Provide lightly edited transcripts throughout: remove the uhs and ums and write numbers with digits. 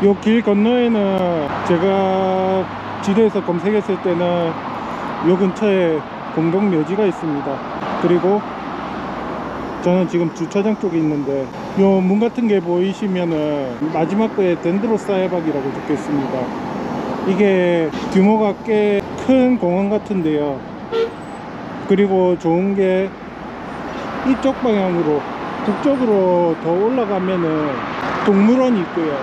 요 길 건너에는 제가 지도에서 검색했을 때는 요 근처에 공동묘지가 있습니다. 그리고 저는 지금 주차장 쪽에 있는데 요 문 같은 게 보이시면은 마지막 거에 덴드로사야박이라고 적혀 있습니다. 이게 규모가 꽤 큰 공원 같은데요. 그리고 좋은 게 이쪽 방향으로 북쪽으로 더 올라가면은 동물원이 있고요.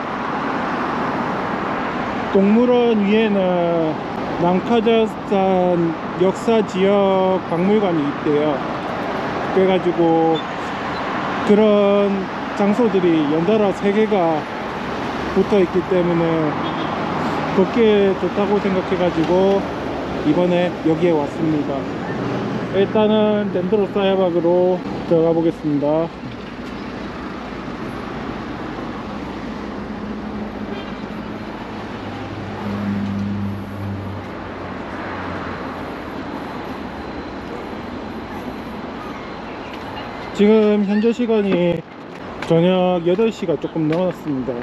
동물원 위에는 남카자흐스탄 역사지역 박물관이 있대요. 그래가지고 그런 장소들이 연달아 3개가 붙어있기 때문에 걷기에 좋다고 생각해가지고 이번에 여기에 왔습니다. 일단은 덴드로사야박으로 들어가 보겠습니다. 지금 현재 시간이 저녁 8시가 조금 넘었습니다.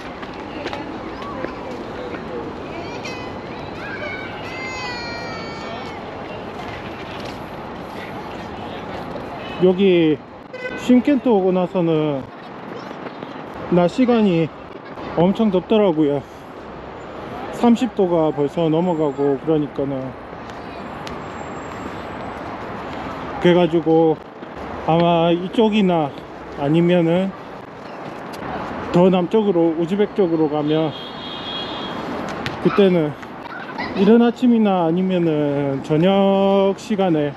여기 쉼켄트 오고 나서는 낮 시간이 엄청 덥더라고요. 30도가 벌써 넘어가고 그러니까는, 그래가지고 아마 이쪽이나 아니면은 더 남쪽으로 우즈벡 쪽으로 가면 그때는 이른 아침이나 아니면은 저녁 시간에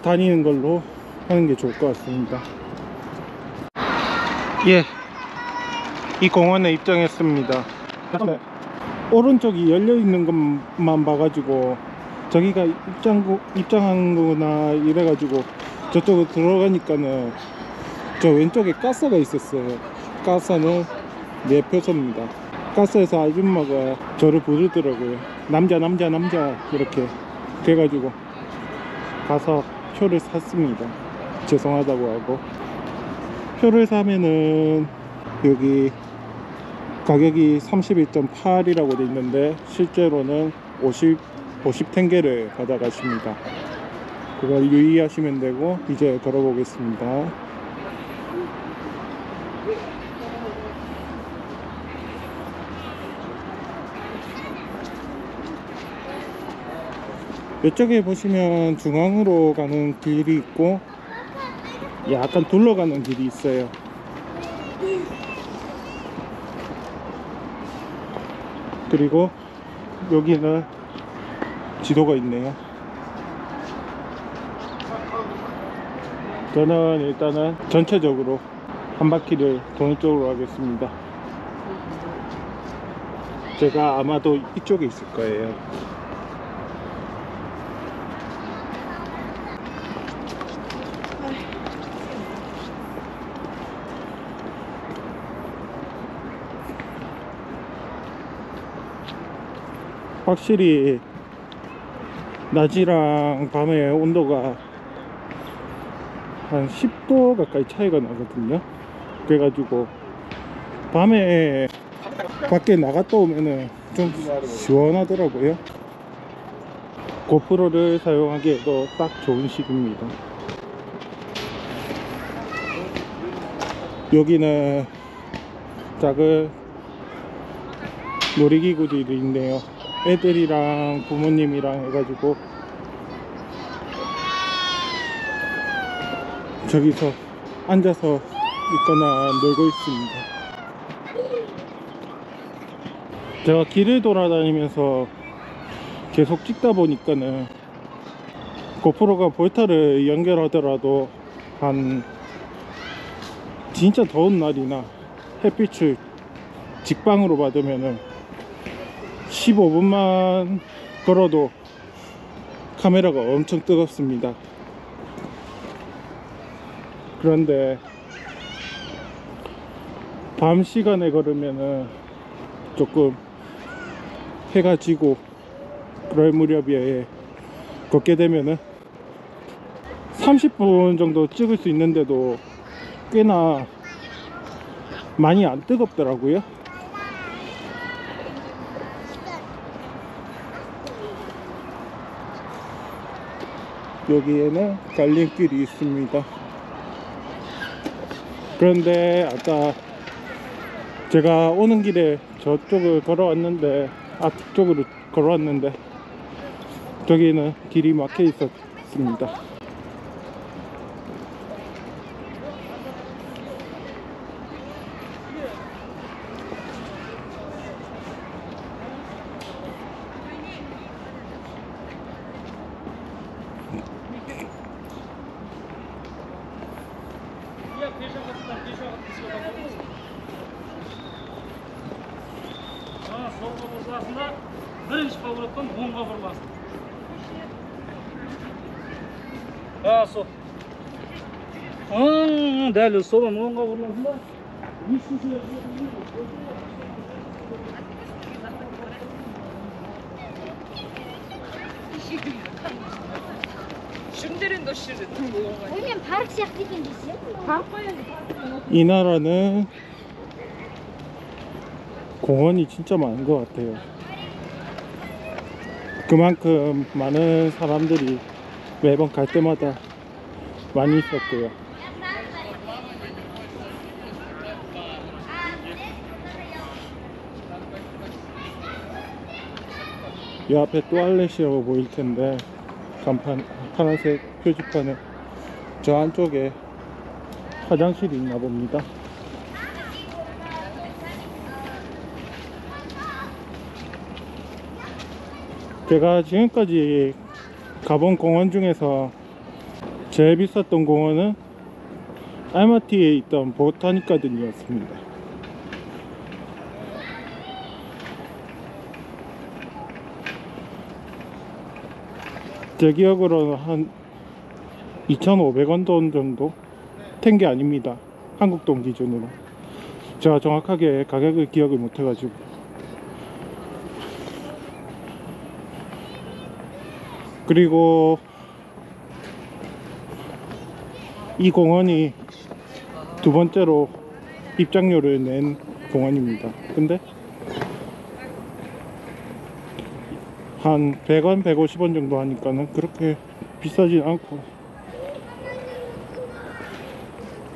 다니는 걸로 하는 게 좋을 것 같습니다. 예, 이 공원에 입장했습니다. 오른쪽이 열려 있는 것만 봐가지고 저기가 입장한 거나 이래가지고 저쪽으로 들어가니까는 저 왼쪽에 가스가 있었어요. 가스는 내표소입니다. 가스에서 아줌마가 저를 부르더라고요. 남자 이렇게. 그래가지고 가서 표를 샀습니다. 죄송하다고 하고. 표를 사면은 여기 가격이 31.8이라고 돼 있는데 실제로는 50탱게를 받아가십니다. 그걸 유의하시면 되고, 이제 걸어보겠습니다. 이쪽에 보시면 중앙으로 가는 길이 있고 약간 둘러가는 길이 있어요. 그리고 여기는 지도가 있네요. 저는 일단은 전체적으로 한 바퀴를 도는 쪽으로 하겠습니다. 제가 아마도 이쪽에 있을 거예요. 확실히 낮이랑 밤의 온도가 한 10도 가까이 차이가 나거든요. 그래가지고 밤에 밖에 나갔다 오면은 좀 시원하더라고요. 고프로를 사용하기에도 딱 좋은 시기입니다. 여기는 작은 놀이기구들이 있네요. 애들이랑 부모님이랑 해가지고 저기서 앉아서 있거나 놀고 있습니다. 제가 길을 돌아다니면서 계속 찍다 보니까는 고프로가 볼타를 연결하더라도 한 진짜 더운 날이나 햇빛을 직방으로 받으면은 15분만 걸어도 카메라가 엄청 뜨겁습니다. 그런데 밤 시간에 걸으면은 조금 해가 지고 그럴 무렵에 걷게 되면은 30분 정도 찍을 수 있는데도 꽤나 많이 안 뜨겁더라고요. 여기에는 갈림길이 있습니다. 그런데 아까 제가 오는 길에 저쪽을 걸어왔는데, 앞쪽으로 걸어왔는데 저기는 길이 막혀 있었습니다. Солға бұрыласында бірінші повороттан оңға бұрыласың. Сол. Дәл солан оңға бұрыласында Шүмдерін 더 싫은. 오면 바로 시작되긴 되지. 이 나라는 공원이 진짜 많은 것 같아요. 그만큼 많은 사람들이 매번 갈 때마다 많이 있었고요. 이 앞에 또알렛이라고 보일 텐데, 간판 파란색 표지판에 저 안쪽에 화장실이 있나 봅니다. 제가 지금까지 가본 공원 중에서 제일 비쌌던 공원은 알마티에 있던 보타닉 가든이었습니다. 제 기억으로는 한 2,500원 돈 정도? 텐게 아닙니다. 한국 돈 기준으로. 제가 정확하게 가격을 기억을 못해가지고. 그리고 이 공원이 두 번째로 입장료를 낸 공원입니다. 근데 한 100원, 150원 정도 하니까는 그렇게 비싸진 않고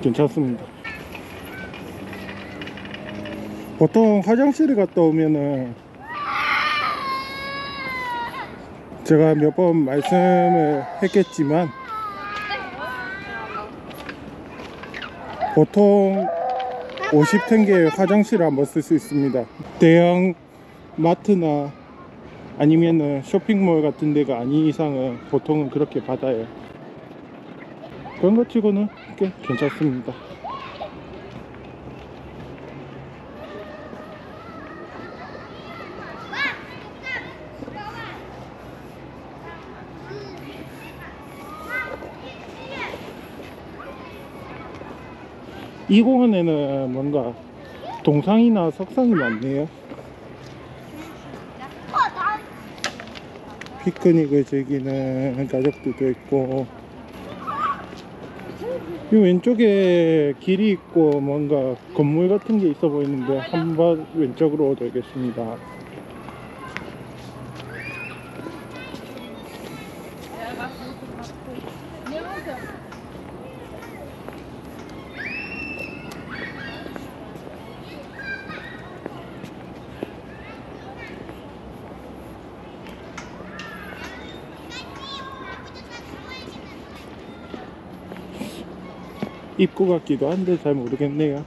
괜찮습니다. 보통 화장실을 갔다 오면은 제가 몇 번 말씀을 했겠지만 보통 50탱게의 화장실을 한번 쓸 수 있습니다. 대형 마트나 아니면은 쇼핑몰 같은 데가 아닌 이상은 보통은 그렇게 받아요. 그런 것 치고는 꽤 괜찮습니다. 이 공원에는 뭔가 동상이나 석상이 많네요. 피크닉을 즐기는 가족들도 있고, 이 왼쪽에 길이 있고 뭔가 건물 같은 게 있어 보이는데 한번 왼쪽으로 돌겠습니다. 입구 같기도 한데 잘 모르겠네요.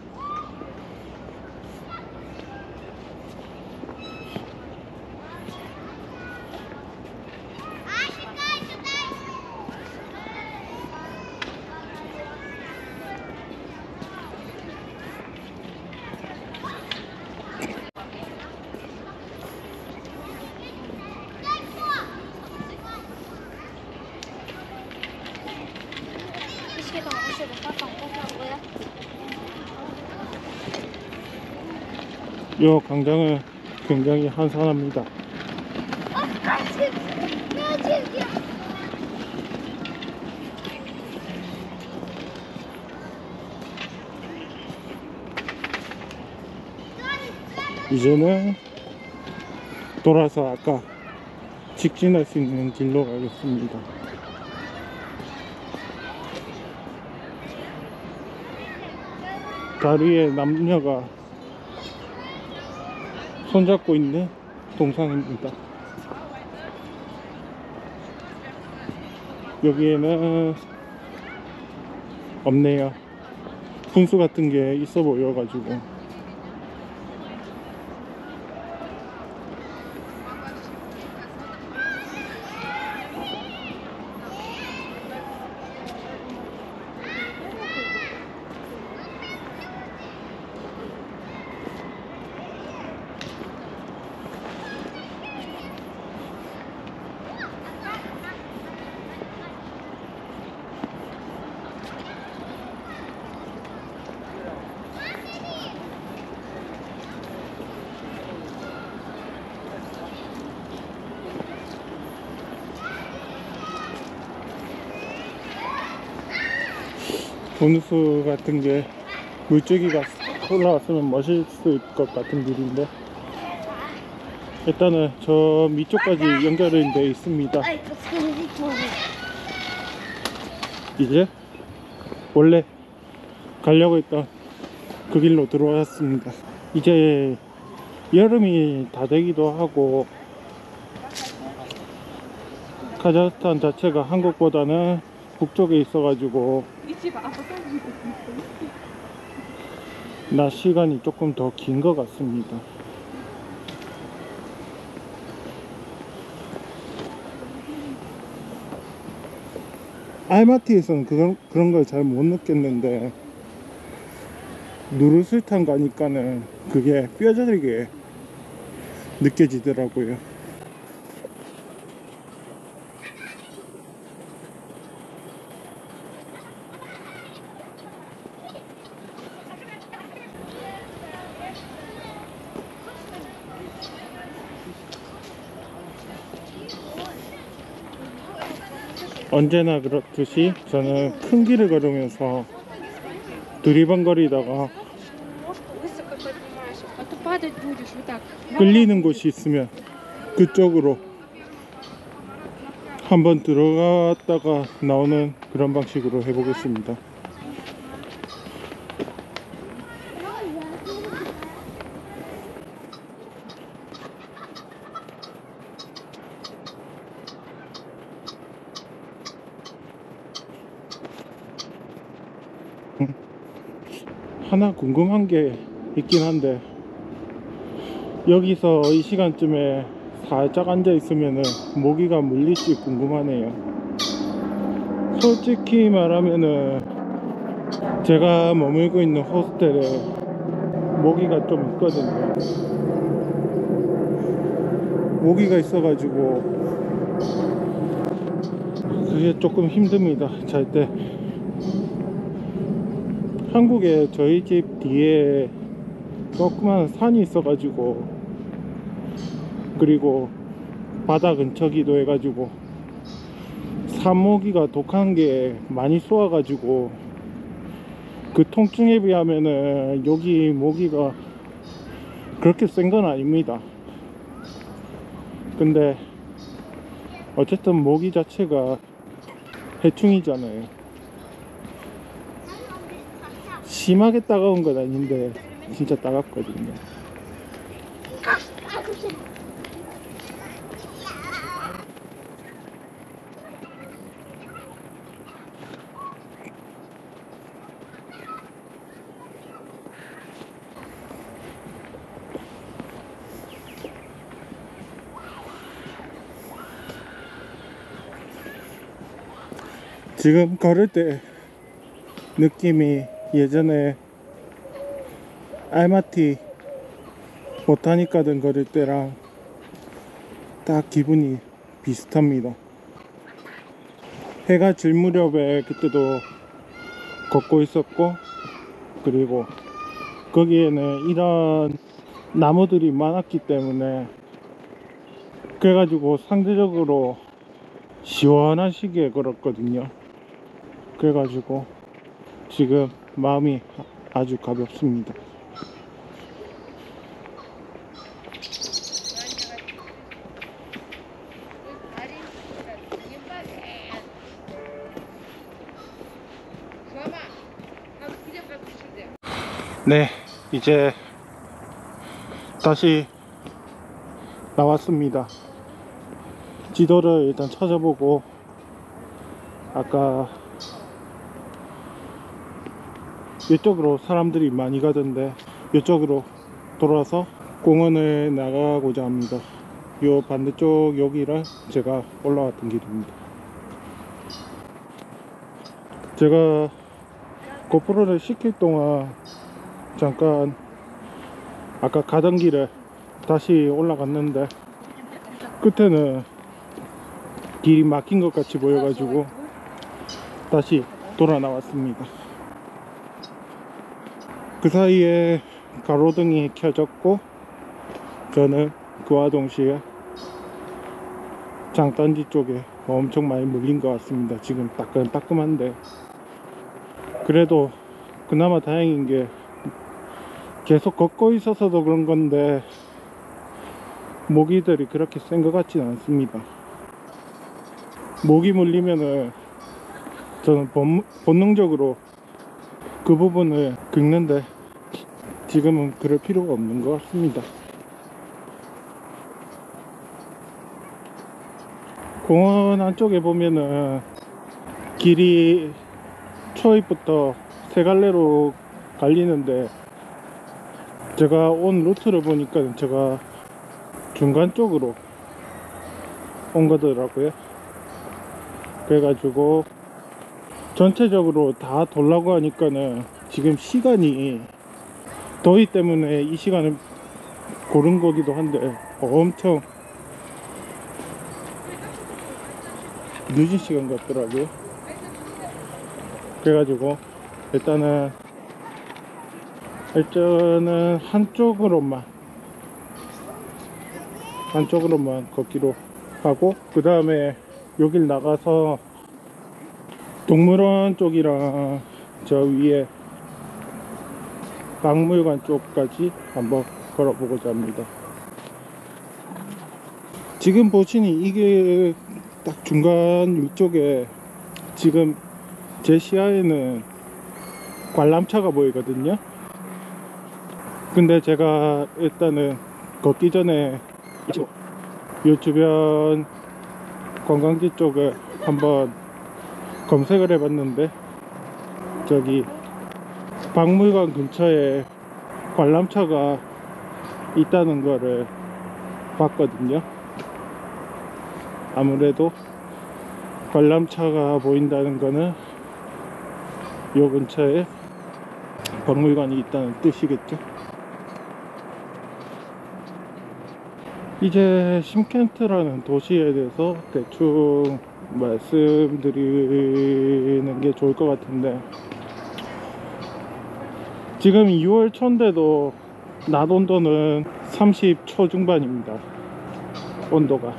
이 광장은 굉장히 한산합니다. 이제는 돌아서 아까 직진할 수 있는 길로 가겠습니다. 다리에 남녀가 손잡고 있는 동상입니다. 여기에는 없네요. 분수 같은 게 있어 보여가지고. 분수 같은 게 물줄기가 올라왔으면 멋있을 것 같은 길인데, 일단은 저 밑쪽까지 연결이 되어 있습니다. 이제 원래 가려고 했던 그 길로 들어왔습니다. 이제 여름이 다 되기도 하고, 카자흐스탄 자체가 한국보다는 북쪽에 있어가지고 낮 시간이 조금 더 긴 것 같습니다. 알마티에서는 그런 걸 잘 못 느꼈는데, 누르술탄 가니까는 그게 뼈저리게 느껴지더라고요. 언제나 그렇듯이 저는 큰 길을 걸으면서 두리번거리다가 끌리는 곳이 있으면 그쪽으로 한번 들어갔다가 나오는 그런 방식으로 해보겠습니다. 하나 궁금한 게 있긴 한데, 여기서 이 시간쯤에 살짝 앉아 있으면은 모기가 물릴지 궁금하네요. 솔직히 말하면은 제가 머물고 있는 호스텔에 모기가 좀 있거든요. 모기가 있어가지고 그게 조금 힘듭니다, 잘 때. 한국에 저희 집 뒤에 조그만 산이 있어가지고, 그리고 바다 근처기도 해가지고 산모기가 독한 게 많이 쏘아가지고, 그 통증에 비하면은 여기 모기가 그렇게 센 건 아닙니다. 근데 어쨌든 모기 자체가 해충이잖아요. 심하게 따가운 건 아닌데 진짜 따갑거든요. 지금 걸을 때 느낌이 예전에 알마티 보타니카든 걸을 때랑 딱 기분이 비슷합니다. 해가 질 무렵에 그때도 걷고 있었고, 그리고 거기에는 이런 나무들이 많았기 때문에 그래가지고 상대적으로 시원한 시기에 걸었거든요. 그래가지고 지금 마음이 아주 가볍습니다. 네, 이제 다시 나왔습니다. 지도를 일단 찾아보고, 아까 이쪽으로 사람들이 많이 가던데 이쪽으로 돌아서 공원을 나가고자 합니다. 요 반대쪽 여기를 제가 올라왔던 길입니다. 제가 고프로를 시킬 동안 잠깐 아까 가던 길에 다시 올라갔는데 끝에는 길이 막힌 것 같이 보여가지고 다시 돌아 나왔습니다. 그 사이에 가로등이 켜졌고 저는 그와 동시에 장단지 쪽에 엄청 많이 물린 것 같습니다. 지금 따끔따끔한데 그래도 그나마 다행인 게 계속 걷고 있어서도 그런 건데 모기들이 그렇게 센 것 같지는 않습니다. 모기 물리면은 저는 본능적으로 그 부분을 긁는데 지금은 그럴 필요가 없는 것 같습니다. 공원 안쪽에 보면은 길이 초입부터 세 갈래로 갈리는데 제가 온 루트를 보니까 제가 중간 쪽으로 온 거더라고요. 그래가지고 전체적으로 다 돌라고 하니까는 지금 시간이 더위 때문에 이 시간을 고른 거기도 한데 엄청 늦은 시간 같더라고요. 그래가지고 일단은 한쪽으로만 걷기로 하고, 그 다음에 여길 나가서 동물원 쪽이랑 저 위에 박물관 쪽까지 한번 걸어보고자 합니다. 지금 보시니 이게 딱 중간 위쪽에 지금 제 시야에는 관람차가 보이거든요. 근데 제가 일단은 걷기 전에 이 주변 관광지 쪽을 한번 검색을 해봤는데 저기 박물관 근처에 관람차가 있다는 거를 봤거든요. 아무래도 관람차가 보인다는 거는 요 근처에 박물관이 있다는 뜻이겠죠. 이제 심켄트라는 도시에 대해서 대충 말씀드리는 게 좋을 것 같은데, 지금 2월 초인데도 낮 온도는 30 초중반입니다. 온도가.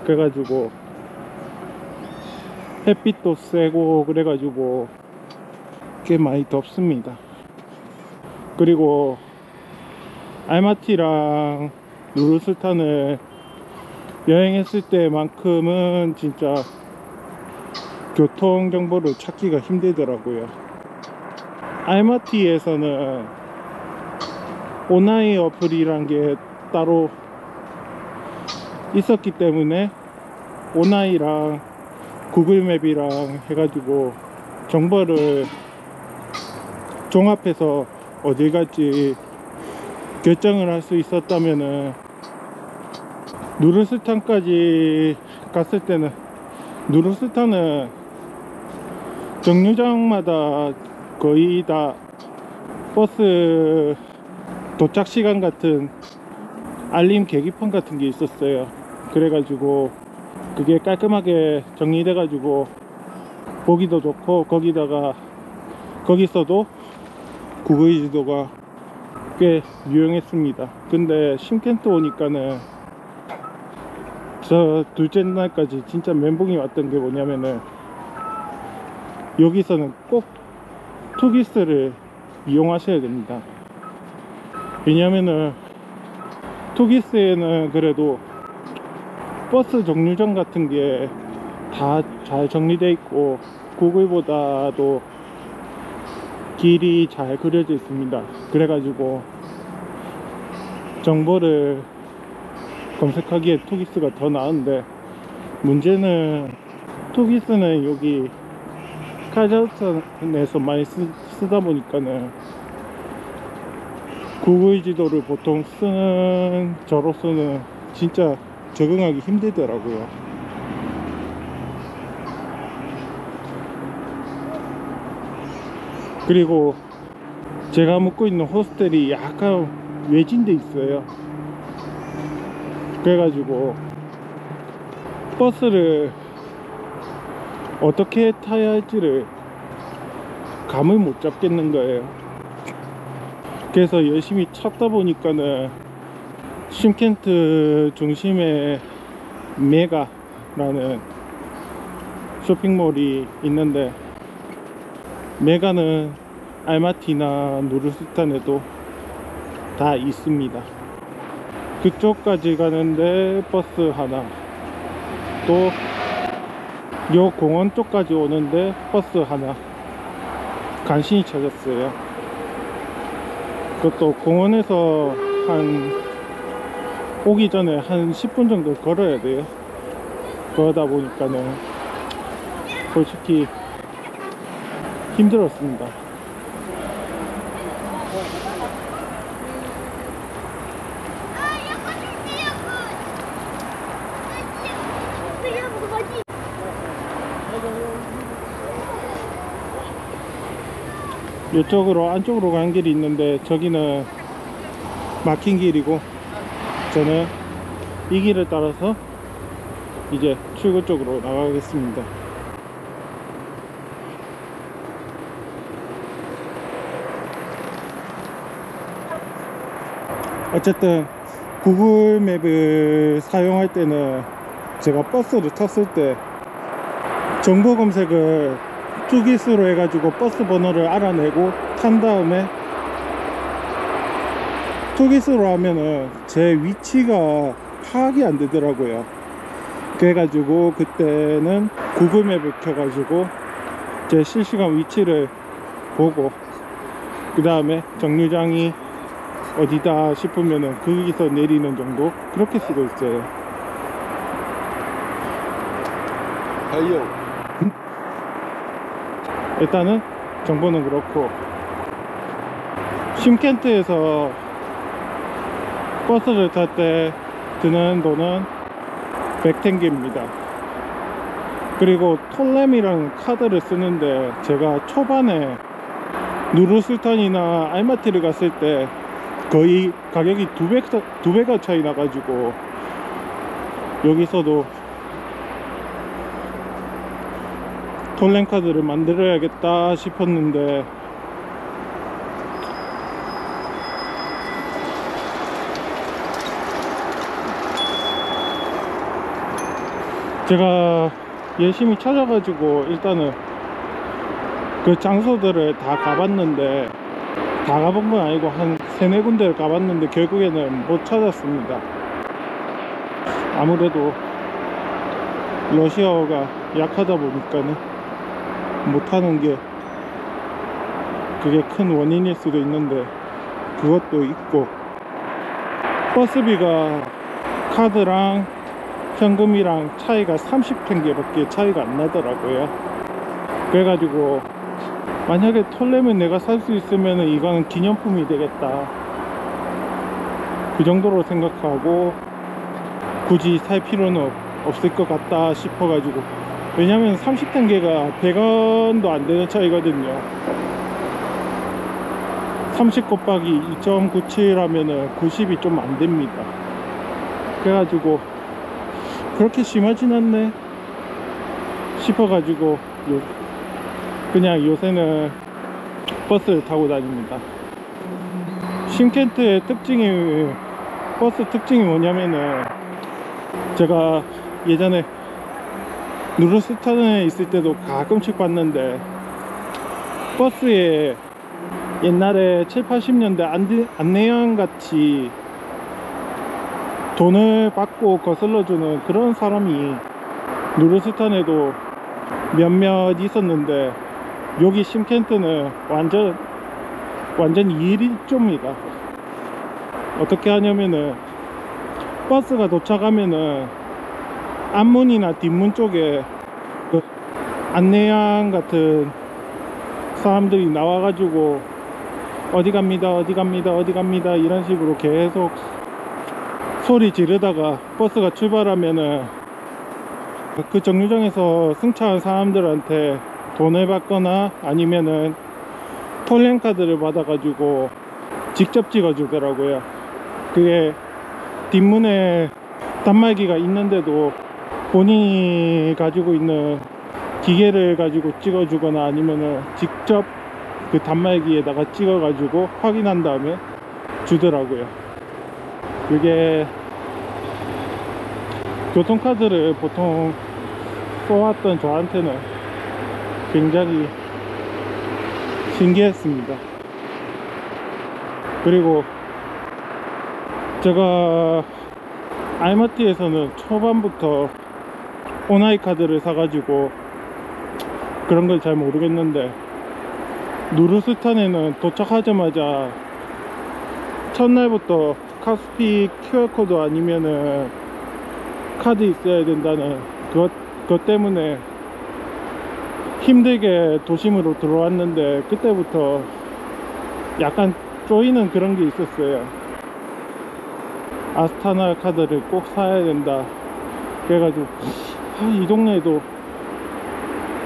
그래가지고 햇빛도 세고 그래가지고 꽤 많이 덥습니다. 그리고 알마티랑 누르스탄을 여행했을 때만큼은 진짜 교통 정보를 찾기가 힘들더라고요. 알마티에서는 오나이 어플이란 게 따로 있었기 때문에 오나이랑 구글맵이랑 해가지고 정보를 종합해서 어딜 갈지 결정을 할 수 있었다면은 누르스탄까지 갔을 때는, 누르스탄은 정류장마다 거의 다 버스 도착 시간 같은 알림 계기판 같은 게 있었어요. 그래가지고 그게 깔끔하게 정리돼 가지고 보기도 좋고, 거기서도 구글 지도가 꽤 유용했습니다. 근데 심켄트 오니까는 저 둘째 날까지 진짜 멘붕이 왔던 게 뭐냐면은 여기서는 꼭 투기스를 이용하셔야 됩니다. 왜냐면은 투기스에는 그래도 버스 정류장 같은 게 다 잘 정리되어 있고 구글보다도 길이 잘 그려져 있습니다. 그래가지고 정보를 검색하기에 투기스가 더 나은데, 문제는 투기스는 여기 카자흐스탄에서 많이 쓰다 보니까는 구글 지도를 보통 쓰는 저로서는 진짜 적응하기 힘들더라고요. 그리고 제가 묵고 있는 호스텔이 약간 외진데 있어요. 그래가지고 버스를 어떻게 타야 할지를 감을 못 잡겠는 거예요. 그래서 열심히 찾다 보니까는 쉼켄트 중심에 메가라는 쇼핑몰이 있는데, 메가는 알마티나 누르스탄에도 다 있습니다. 그쪽까지 가는데 버스 하나, 또 요 공원 쪽까지 오는데 버스 하나 간신히 찾았어요. 그것도 공원에서 오기 전에 한 10분 정도 걸어야 돼요. 그러다 보니까는 솔직히 힘들었습니다. 이쪽으로 안쪽으로 가는 길이 있는데, 저기는 막힌 길이고 저는 이 길을 따라서 이제 출구 쪽으로 나가겠습니다. 어쨌든 구글 맵을 사용할 때는 제가 버스를 탔을 때 정보 검색을 투기스로 해가지고 버스 번호를 알아내고 탄 다음에 투기스로 하면은 제 위치가 파악이 안 되더라고요. 그래가지고 그때는 구글 맵을 켜가지고 제 실시간 위치를 보고, 그 다음에 정류장이 어디다 싶으면은 거기서 내리는 정도, 그렇게 쓰고 있어요. 일단은 정보는 그렇고, 쉼켄트에서 버스를 탈 때 드는 돈은 100탱기입니다. 그리고 톨렘이라는 카드를 쓰는데, 제가 초반에 누르슬탄이나 알마티를 갔을 때 거의 가격이 두 배가 차이 나가지고 여기서도 톨렘 카드를 만들어야겠다 싶었는데, 제가 열심히 찾아가지고 일단은 그 장소들을 다 가봤는데, 다 가본 건 아니고 한 3-4군데를 가봤는데 결국에는 못 찾았습니다. 아무래도 러시아어가 약하다 보니까는 못하는 게 그게 큰 원인일 수도 있는데, 그것도 있고, 버스비가 카드랑 현금이랑 차이가 30탱게 밖에 차이가 안 나더라고요. 그래가지고 만약에 톨렘을 내가 살 수 있으면 이거는 기념품이 되겠다, 그 정도로 생각하고 굳이 살 필요는 없을 것 같다 싶어가지고. 왜냐면 30탱게가 100원도 안 되는 차이거든요. 30 곱하기 2.97 하면은 90이 좀 안 됩니다. 그래가지고 그렇게 심하진 않네 싶어가지고 그냥 요새는 버스를 타고 다닙니다. 쉼켄트의 특징이, 버스 특징이 뭐냐면은, 제가 예전에 누르스탄에 있을 때도 가끔씩 봤는데, 버스에 옛날에 70-80년대 안내양 같이 돈을 받고 거슬러주는 그런 사람이 누르스탄에도 몇몇 있었는데, 여기 쉼켄트는 완전 완전 2일 1조입니다. 어떻게 하냐면은 버스가 도착하면은 앞문이나 뒷문 쪽에 그 안내양 같은 사람들이 나와가지고 어디 갑니다 어디 갑니다 어디 갑니다 이런 식으로 계속 소리 지르다가 버스가 출발하면은 그 정류장에서 승차한 사람들한테 돈을 받거나 아니면은 톨렌카드를 받아가지고 직접 찍어주더라고요. 그게 뒷문에 단말기가 있는데도 본인이 가지고 있는 기계를 가지고 찍어주거나 아니면은 직접 그 단말기에다가 찍어가지고 확인한 다음에 주더라고요. 그게 교통카드를 보통 써왔던 저한테는 굉장히 신기했습니다. 그리고 제가 알마티에서는 초반부터 오나이 카드를 사가지고 그런 걸 잘 모르겠는데, 누르스탄에는 도착하자마자 첫날부터 카스피 QR코드 아니면은 카드 있어야 된다는 그것 때문에 힘들게 도심으로 들어왔는데, 그때부터 약간 쪼이는 그런 게 있었어요. 아스타나 카드를 꼭 사야 된다. 그래가지고 이 동네에도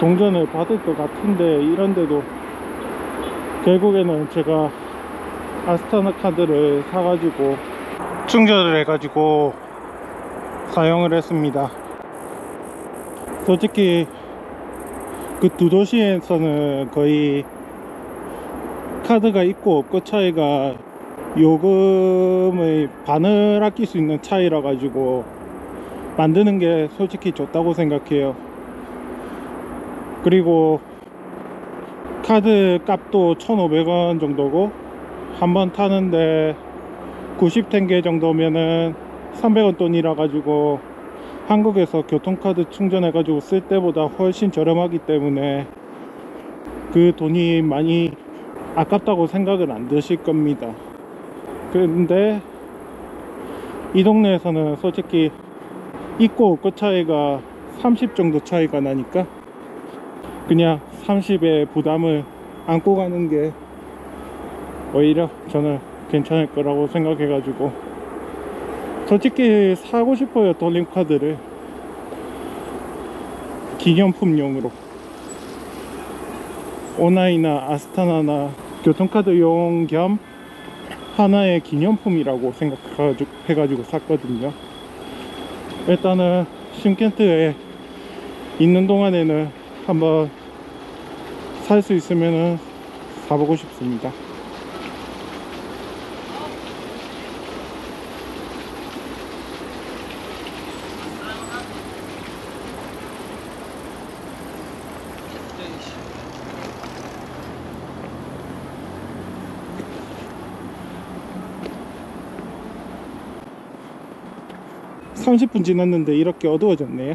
동전을 받을 것 같은데, 이런데도 결국에는 제가 아스타나 카드를 사가지고 충전을 해가지고 사용을 했습니다. 솔직히 그 두 도시에서는 거의 카드가 있고 없고 차이가 요금의 반을 아낄 수 있는 차이라 가지고 만드는 게 솔직히 좋다고 생각해요. 그리고 카드 값도 1,500원 정도고, 한번 타는데 90탱게 정도면은 300원 돈이라 가지고 한국에서 교통카드 충전해 가지고 쓸 때보다 훨씬 저렴하기 때문에 그 돈이 많이 아깝다고 생각은 안 드실 겁니다. 근데 이 동네에서는 솔직히 있고 없고 차이가 30 정도 차이가 나니까 그냥 30의 부담을 안고 가는 게 오히려 저는 괜찮을 거라고 생각해 가지고 솔직히 사고 싶어요. 돌림카드를 기념품용으로 오나이나 아스타나나 교통카드용 겸 하나의 기념품이라고 생각해가지고 샀거든요. 일단은 심켄트에 있는 동안에는 한번 살 수 있으면은 사보고 싶습니다. (30분) 지났는데 이렇게 어두워졌네요.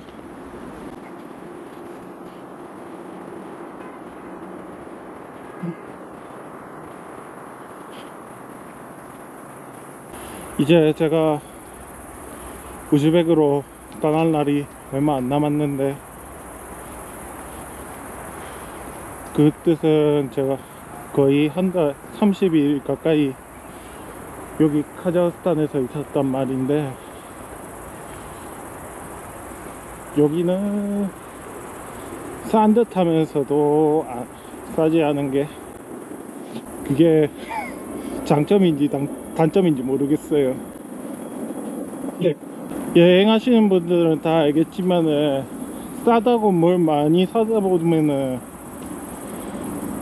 이제 제가 우즈벡으로 떠날 날이 얼마 안 남았는데, 그 뜻은 제가 거의 한 달 30일 가까이 여기 카자흐스탄에서 있었단 말인데, 여기는 싼 듯 하면서도 싸지 않은 게 그게 장점인지 단점인지 모르겠어요. 여행하시는 분들은 다 알겠지만은 싸다고 뭘 많이 사다 보면은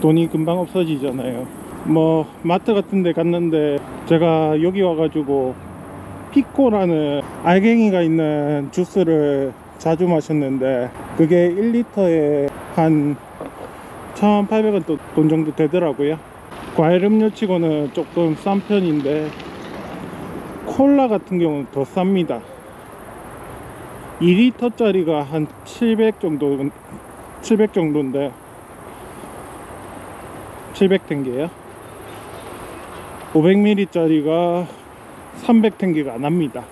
돈이 금방 없어지잖아요. 뭐 마트 같은 데 갔는데, 제가 여기 와가지고 피코라는 알갱이가 있는 주스를 자주 마셨는데, 그게 1리터에 한 1,800원 돈 정도 되더라고요. 과일 음료 치고는 조금 싼 편인데, 콜라 같은 경우는 더 쌉니다. 2리터 짜리가 한 700 정도인데 700탱게요. 500ml 짜리가 300탱기가 안 합니다.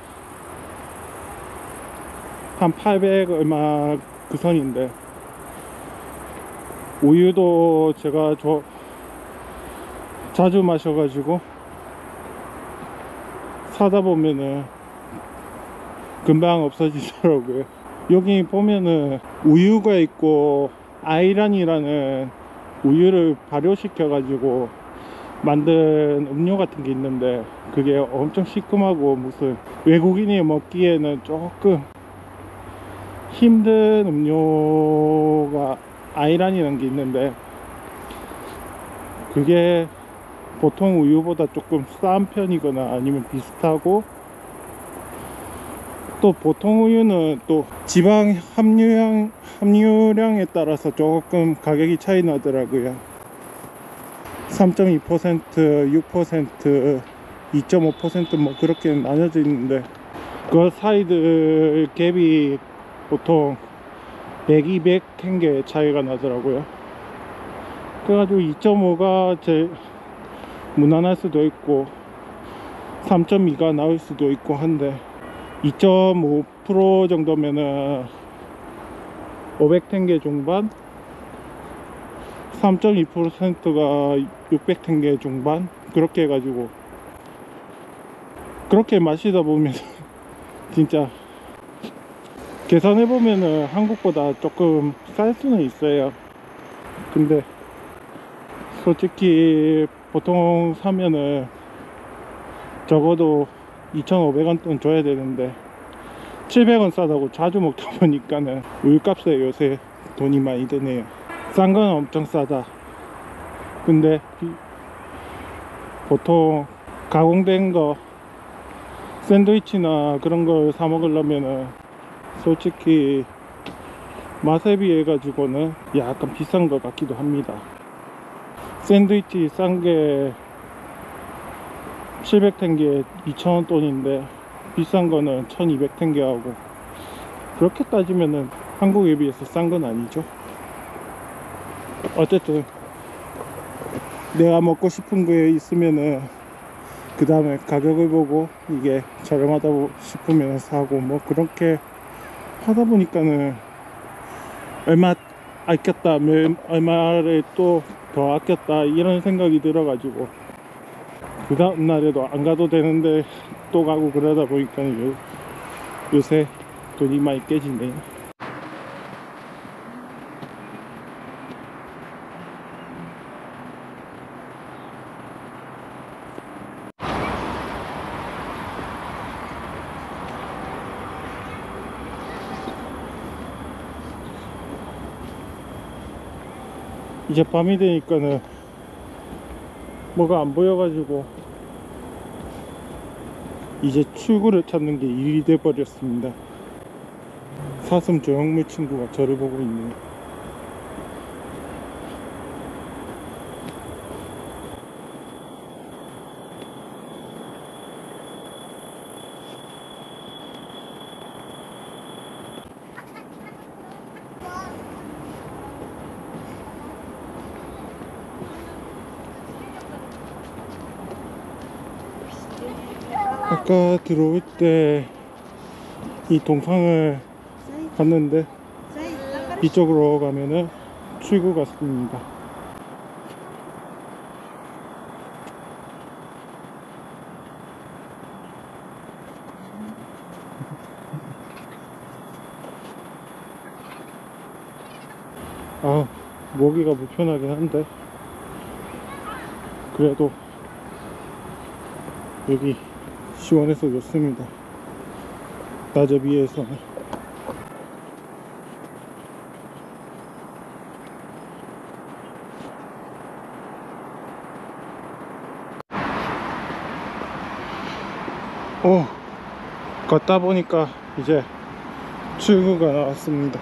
한 800 얼마 그 선인데, 우유도 제가 자주 마셔가지고 사다 보면은 금방 없어지더라고요. 여기 보면은 우유가 있고 아이란이라는 우유를 발효시켜 가지고 만든 음료 같은 게 있는데, 그게 엄청 시큼하고 무슨 외국인이 먹기에는 조금 힘든 음료가 아이란이라는 게 있는데, 그게 보통 우유보다 조금 싼 편이거나 아니면 비슷하고, 또 보통 우유는 또 지방 함유량에 따라서 조금 가격이 차이 나더라고요. 3.2%, 6%, 2.5% 뭐 그렇게 나눠져 있는데, 그 사이들 갭이 보통 100, 200 탱게 차이가 나더라고요. 그래가지고 2.5가 제일 무난할 수도 있고 3.2가 나올 수도 있고 한데, 2.5% 정도면은 500탱게 중반, 3.2%가 600탱게 중반, 그렇게 해가지고 그렇게 마시다 보면 진짜 계산해보면은 한국보다 조금 쌀 수는 있어요. 근데 솔직히 보통 사면은 적어도 2,500원 돈 줘야 되는데 700원 싸다고 자주 먹다 보니까는 우유값에 요새 돈이 많이 드네요. 싼 건 엄청 싸다. 근데 보통 가공된 거 샌드위치나 그런 걸 사 먹으려면은 솔직히 맛에 비해 가지고는 약간 비싼 것 같기도 합니다. 샌드위치 싼 게 700탱게 2,000원 돈인데 비싼 거는 1,200탱게 하고, 그렇게 따지면은 한국에 비해서 싼 건 아니죠. 어쨌든 내가 먹고 싶은 거에 있으면은 그 다음에 가격을 보고 이게 저렴하다 싶으면 사고, 뭐 그렇게 하다 보니까는 얼마 아꼈다, 얼마를 또 더 아꼈다 이런 생각이 들어 가지고 그 다음 날에도 안 가도 되는데 또 가고, 그러다 보니까 요새 돈이 많이 깨진대요. 이제 밤이 되니까는 뭐가 안 보여가지고 이제 출구를 찾는 게 일이 돼 버렸습니다. 사슴 조형물 친구가 저를 보고 있네요. 아까 들어올 때 이 동상을 봤는데 이쪽으로 가면은 출구 같습니다. 아, 모기가 불편하긴 한데 그래도 여기 시원해서 좋습니다. 낮에 비해서는. 걷다 보니까 이제 출구가 나왔습니다.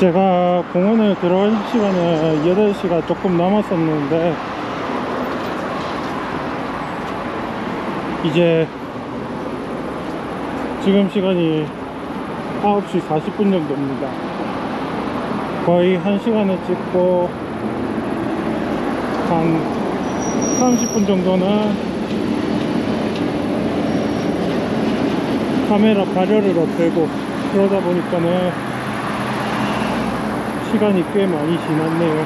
제가 공원에 들어갈 시간은 8시가 조금 남았었는데 이제 지금 시간이 9시 40분 정도입니다. 거의 1시간을 찍고 한 30분 정도는 카메라 발열을 없애고 그러다 보니까는 시간이 꽤 많이 지났네요.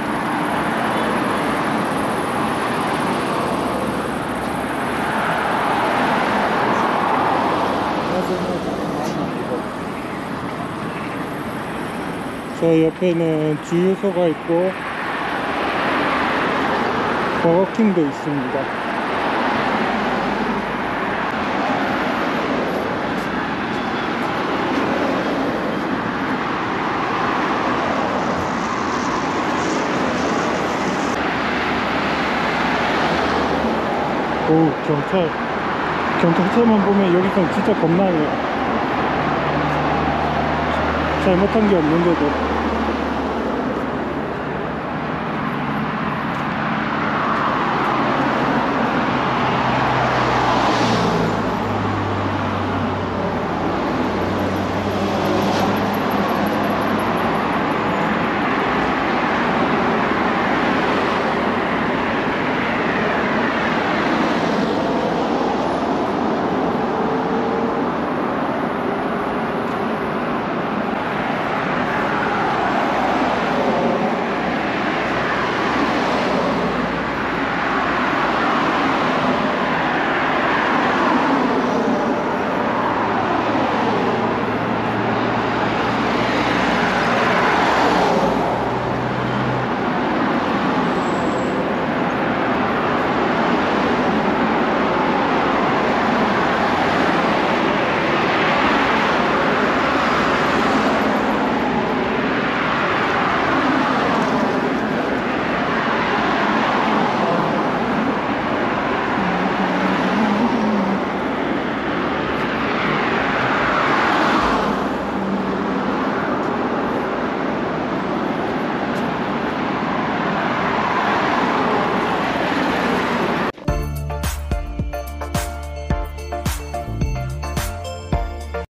저 옆에는 주유소가 있고 버거킹도 있습니다. 오, 경찰차만 보면 여기서 진짜 겁나네요. 잘못한 게 없는데도.